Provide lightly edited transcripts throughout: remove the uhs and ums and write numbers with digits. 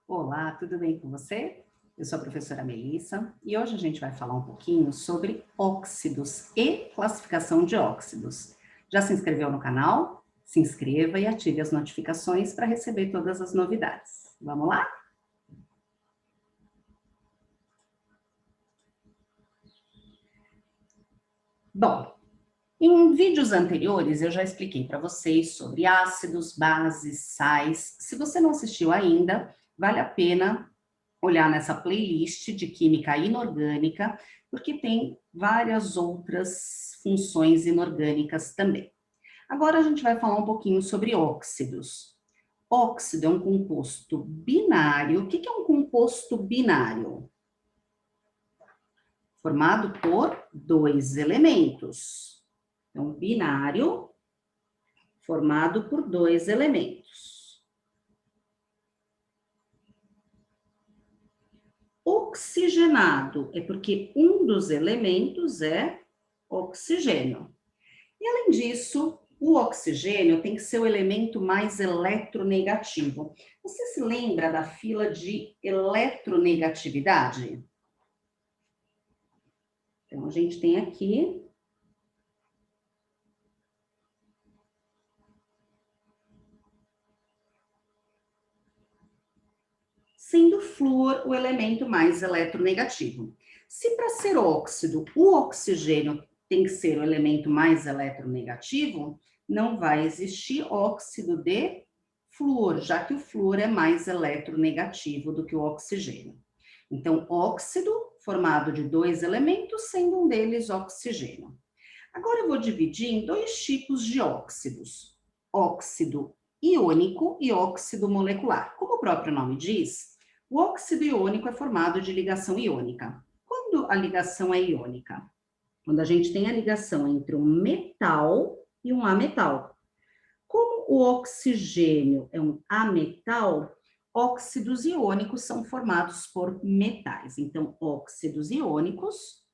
Olá, tudo bem com você? Eu sou a professora Melissa e hoje a gente vai falar um pouquinho sobre óxidos e classificação de óxidos. Já se inscreveu no canal? Se inscreva e ative as notificações para receber todas as novidades. Vamos lá? Bom, em vídeos anteriores eu já expliquei para vocês sobre ácidos, bases, sais. Se você não assistiu ainda, vale a pena olhar nessa playlist de química inorgânica, porque tem várias outras funções inorgânicas também. Agora a gente vai falar um pouquinho sobre óxidos. Óxido é um composto binário. O que é um composto binário? Formado por dois elementos. Então, binário formado por dois elementos. Oxigenado é porque um dos elementos é oxigênio. E além disso, o oxigênio tem que ser o elemento mais eletronegativo. Você se lembra da fila de eletronegatividade? Então, a gente tem aqui sendo o flúor o elemento mais eletronegativo. Se para ser óxido, o oxigênio tem que ser o elemento mais eletronegativo, não vai existir óxido de flúor, já que o flúor é mais eletronegativo do que o oxigênio. Então, óxido formado de dois elementos, sendo um deles oxigênio. Agora eu vou dividir em dois tipos de óxidos: óxido iônico e óxido molecular. Como o próprio nome diz, o óxido iônico é formado de ligação iônica. Quando a ligação é iônica? Quando a gente tem a ligação entre um metal e um ametal. Como o oxigênio é um ametal, óxidos iônicos são formados por metais. Então, óxidos iônicos,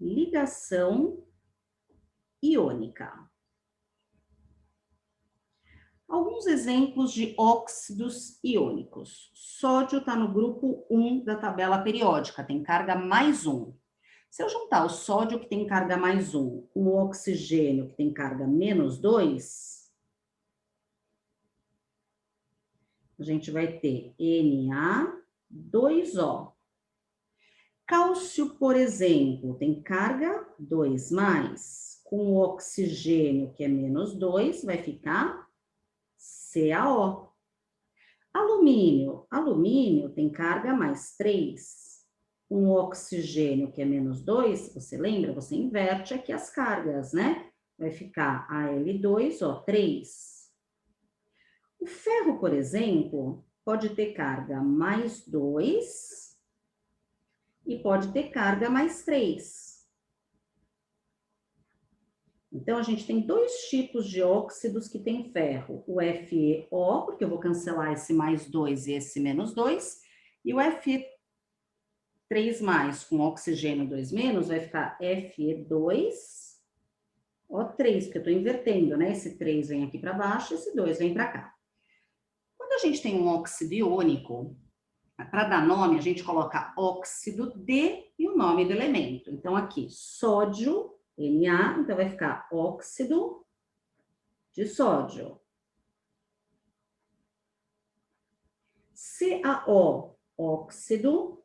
ligação iônica. Alguns exemplos de óxidos iônicos. Sódio está no grupo 1 da tabela periódica, tem carga mais 1. Se eu juntar o sódio, que tem carga mais 1, com o oxigênio, que tem carga menos 2, a gente vai ter Na2O. Cálcio, por exemplo, tem carga 2+, com o oxigênio, que é menos 2, vai ficar CaO. Alumínio tem carga mais 3. Com o oxigênio, que é menos 2, você lembra? Você inverte aqui as cargas, né? Vai ficar Al2O3. O ferro, por exemplo, pode ter carga mais 2 e pode ter carga mais 3. Então, a gente tem dois tipos de óxidos que tem ferro. O FeO, porque eu vou cancelar esse mais 2 e esse menos 2, e o Fe3+, com oxigênio 2-, vai ficar Fe2O3, porque eu estou invertendo, né? Esse 3 vem aqui para baixo, esse 2 vem para cá. Quando a gente tem um óxido iônico, para dar nome, a gente coloca óxido de e o nome do elemento. Então, aqui, sódio, Na, então vai ficar óxido de sódio. CaO, óxido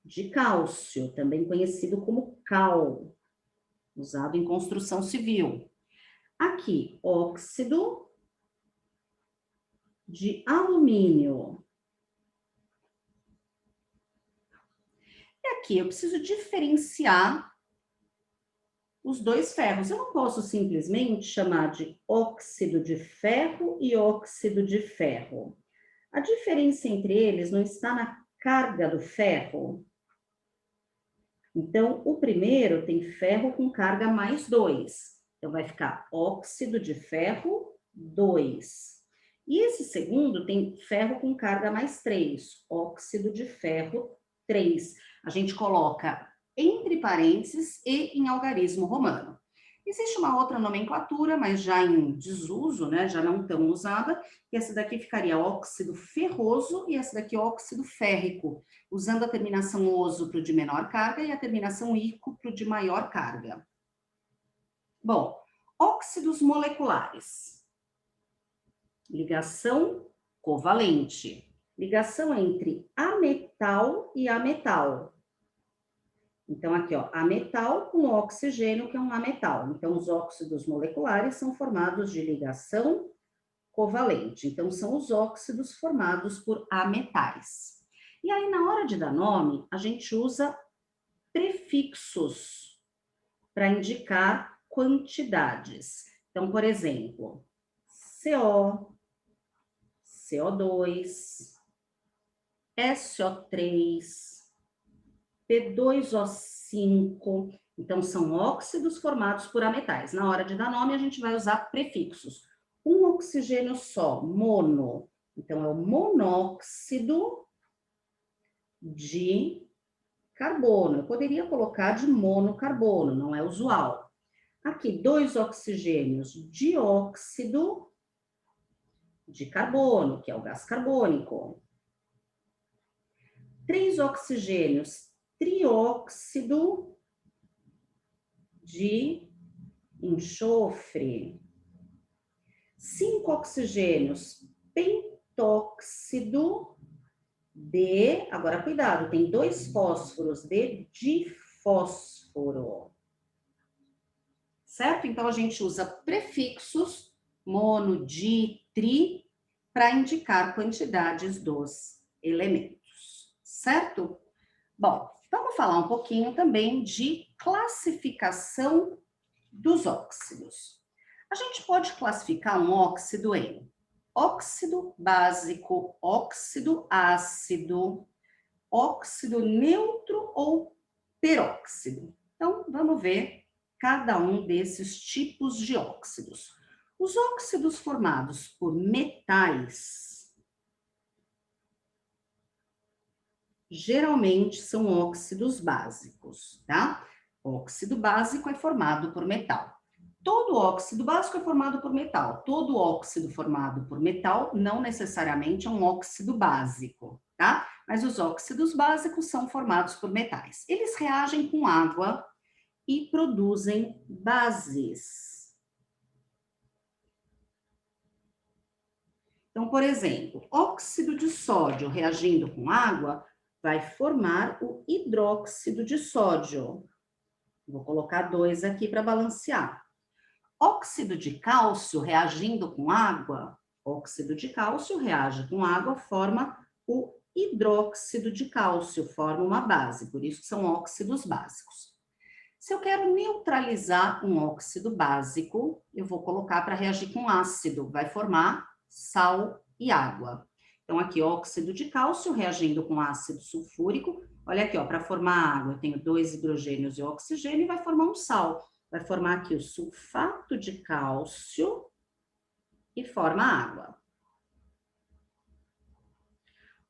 de cálcio, também conhecido como cal, usado em construção civil. Aqui, óxido de alumínio. E aqui eu preciso diferenciar os dois ferros. Eu não posso simplesmente chamar de óxido de ferro e óxido de ferro. A diferença entre eles não está na carga do ferro. Então, o primeiro tem ferro com carga mais 2. Então, vai ficar óxido de ferro 2. E esse segundo tem ferro com carga mais 3, óxido de ferro 3. A gente coloca entre parênteses e em algarismo romano. Existe uma outra nomenclatura, mas já em desuso, né, já não tão usada, que essa daqui ficaria óxido ferroso e essa daqui óxido férrico, usando a terminação oso para o de menor carga e a terminação ico para o de maior carga. Bom, óxidos moleculares. Ligação covalente. Ligação entre ametal e ametal. Então, aqui, ó, ametal com oxigênio, que é um ametal. Então, os óxidos moleculares são formados de ligação covalente. Então, são os óxidos formados por ametais. E aí, na hora de dar nome, a gente usa prefixos para indicar quantidades. Então, por exemplo, CO, CO2, SO3, P2O5. Então, são óxidos formados por ametais. Na hora de dar nome, a gente vai usar prefixos. Um oxigênio só, mono. Então, é o monóxido de carbono. Eu poderia colocar de monocarbono, não é usual. Aqui, 2 oxigênios, dióxido de carbono, que é o gás carbônico. 3 oxigênios, trióxido de enxofre. 5 oxigênios, pentóxido de... Agora, cuidado, tem 2 fósforos de difósforo. Certo? Então, a gente usa prefixos mono, di, tri, para indicar quantidades dos elementos. Certo? Bom, vamos falar um pouquinho também de classificação dos óxidos. A gente pode classificar um óxido em óxido básico, óxido ácido, óxido neutro ou peróxido. Então, vamos ver cada um desses tipos de óxidos. Os óxidos formados por metais geralmente são óxidos básicos, tá? Óxido básico é formado por metal. Todo óxido básico é formado por metal. Todo óxido formado por metal não necessariamente é um óxido básico, tá? Mas os óxidos básicos são formados por metais. Eles reagem com água e produzem bases. Então, por exemplo, óxido de sódio reagindo com água vai formar o hidróxido de sódio. Vou colocar 2 aqui para balancear. Óxido de cálcio reagindo com água, óxido de cálcio reage com água, forma o hidróxido de cálcio, forma uma base, por isso que são óxidos básicos. Se eu quero neutralizar um óxido básico, eu vou colocar para reagir com ácido, vai formar sal e água. Então, aqui, óxido de cálcio reagindo com ácido sulfúrico. Olha aqui, ó, para formar água, eu tenho 2 hidrogênios e oxigênio e vai formar um sal. Vai formar aqui o sulfato de cálcio e forma água.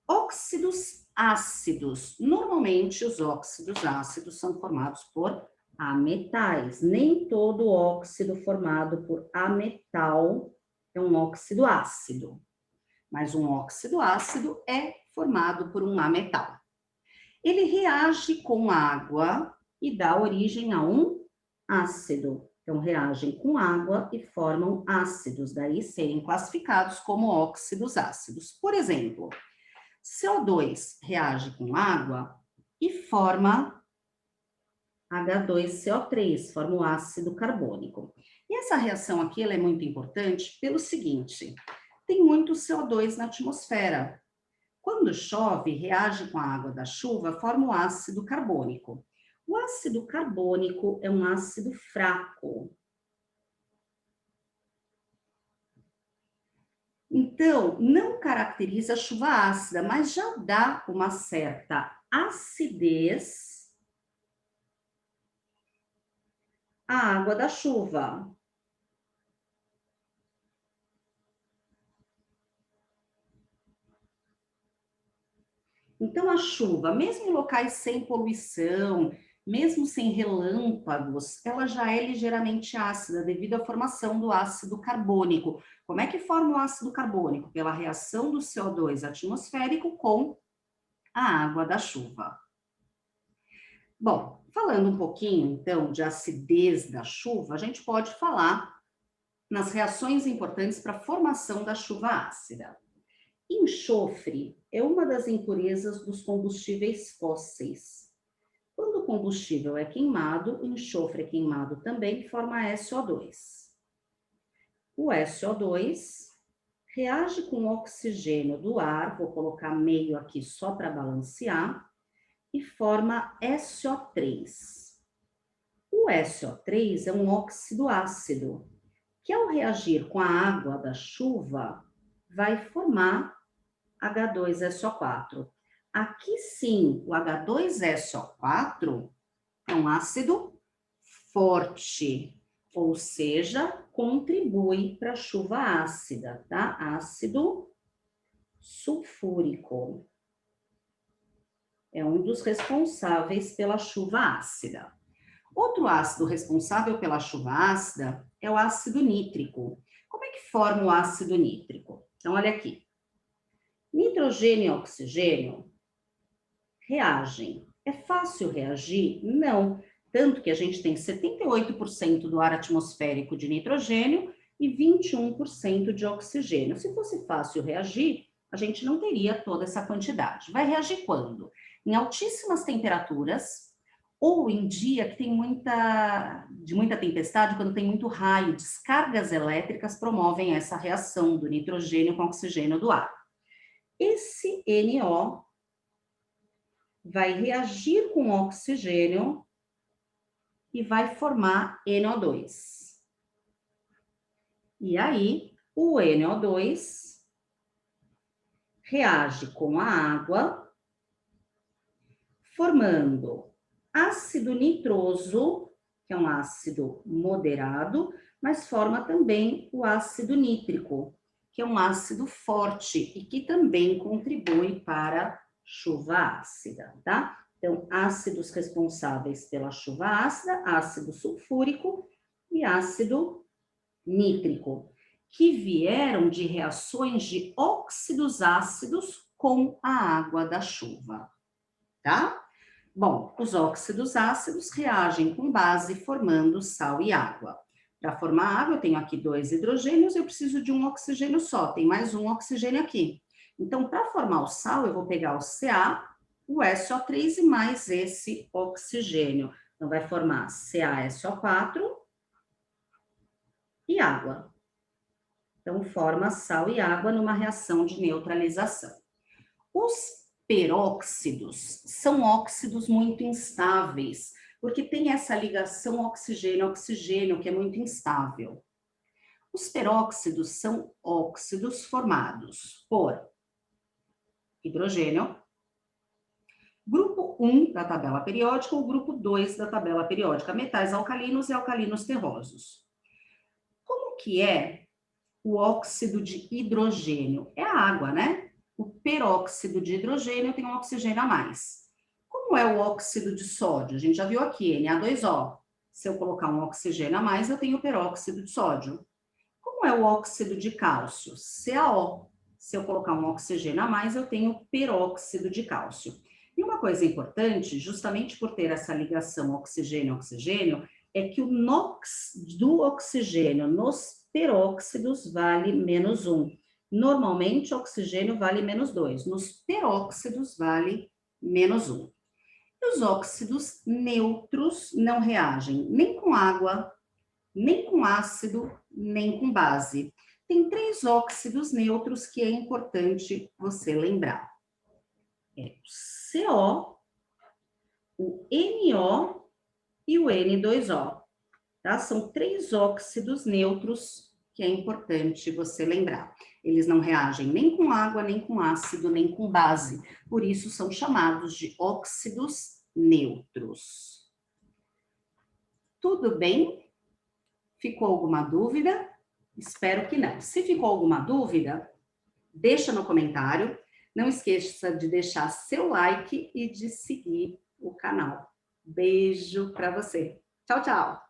Óxidos ácidos. Normalmente, os óxidos ácidos são formados por ametais. Nem todo óxido formado por ametal é um óxido ácido. Mas um óxido ácido é formado por um ametal. Ele reage com água e dá origem a um ácido. Então, reagem com água e formam ácidos, daí serem classificados como óxidos ácidos. Por exemplo, CO2 reage com água e forma H2CO3, forma o ácido carbônico. E essa reação aqui ela é muito importante pelo seguinte: tem muito CO2 na atmosfera. Quando chove, reage com a água da chuva, forma o ácido carbônico. O ácido carbônico é um ácido fraco. Então, não caracteriza a chuva ácida, mas já dá uma certa acidez à água da chuva. Então, a chuva, mesmo em locais sem poluição, mesmo sem relâmpagos, ela já é ligeiramente ácida devido à formação do ácido carbônico. Como é que forma o ácido carbônico? Pela reação do CO2 atmosférico com a água da chuva. Bom, falando um pouquinho, então, de acidez da chuva, a gente pode falar nas reações importantes para a formação da chuva ácida. Enxofre é uma das impurezas dos combustíveis fósseis. Quando o combustível é queimado, o enxofre é queimado também, forma SO2. O SO2 reage com o oxigênio do ar, vou colocar meio aqui só para balancear, e forma SO3. O SO3 é um óxido ácido, que ao reagir com a água da chuva, vai formar H2SO4. Aqui sim, o H2SO4 é um ácido forte, ou seja, contribui para a chuva ácida, tá? Ácido sulfúrico. É um dos responsáveis pela chuva ácida. Outro ácido responsável pela chuva ácida é o ácido nítrico. Como é que forma o ácido nítrico? Então, olha aqui. Nitrogênio e oxigênio reagem. É fácil reagir? Não. Tanto que a gente tem 78% do ar atmosférico de nitrogênio e 21% de oxigênio. Se fosse fácil reagir, a gente não teria toda essa quantidade. Vai reagir quando? Em altíssimas temperaturas ou em dia que tem muita tempestade, quando tem muito raio, descargas elétricas promovem essa reação do nitrogênio com oxigênio do ar. Esse NO vai reagir com o oxigênio e vai formar NO2. E aí, o NO2 reage com a água, formando ácido nitroso, que é um ácido moderado, mas forma também o ácido nítrico, que é um ácido forte e que também contribui para chuva ácida, tá? Então, ácidos responsáveis pela chuva ácida, ácido sulfúrico e ácido nítrico, que vieram de reações de óxidos ácidos com a água da chuva, tá? Bom, os óxidos ácidos reagem com base formando sal e água. Para formar água, eu tenho aqui 2 hidrogênios, eu preciso de um oxigênio só, tem mais um oxigênio aqui. Então, para formar o sal, eu vou pegar o Ca, o SO3 e mais esse oxigênio. Então, vai formar CaSO4 e água. Então, forma sal e água numa reação de neutralização. Os peróxidos são óxidos muito instáveis, porque tem essa ligação oxigênio-oxigênio que é muito instável. Os peróxidos são óxidos formados por hidrogênio, grupo 1 da tabela periódica ou grupo 2 da tabela periódica, metais alcalinos e alcalinos terrosos. Como que é o óxido de hidrogênio? É a água, né? O peróxido de hidrogênio tem um oxigênio a mais. Como é o óxido de sódio? A gente já viu aqui, Na2O. Se eu colocar um oxigênio a mais, eu tenho peróxido de sódio. Como é o óxido de cálcio? CaO. Se eu colocar um oxigênio a mais, eu tenho peróxido de cálcio. E uma coisa importante, justamente por ter essa ligação oxigênio-oxigênio, é que o NOx do oxigênio nos peróxidos vale -1. Normalmente, o oxigênio vale -2. Nos peróxidos, vale -1. E os óxidos neutros não reagem nem com água, nem com ácido, nem com base. Tem 3 óxidos neutros que é importante você lembrar. É o CO, o NO e o N2O. Tá? São 3 óxidos neutros que é importante você lembrar. Eles não reagem nem com água, nem com ácido, nem com base. Por isso, são chamados de óxidos neutros. Tudo bem? Ficou alguma dúvida? Espero que não. Se ficou alguma dúvida, deixa no comentário. Não esqueça de deixar seu like e de seguir o canal. Beijo para você. Tchau, tchau.